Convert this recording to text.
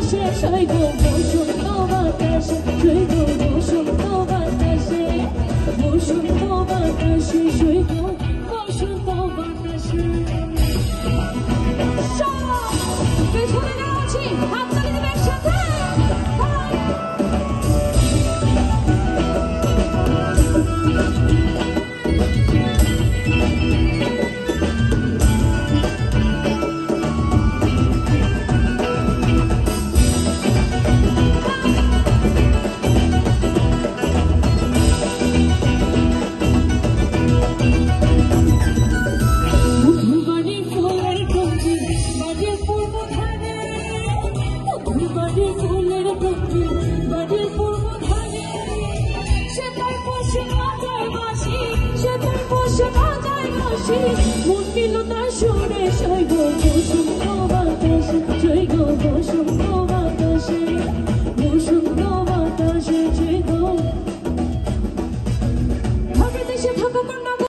বাতাসে সৈব বসন্ত বাতাসে সৈব বসন্ত বাতাসে বসন্ত বাতাসে সৈব বসন্ত বাতাসে পেছনে যারা আছি হাততালি দেবে একসাথে মন্দির তার সুরে সৈব বসন্ত বাতাসে সৈব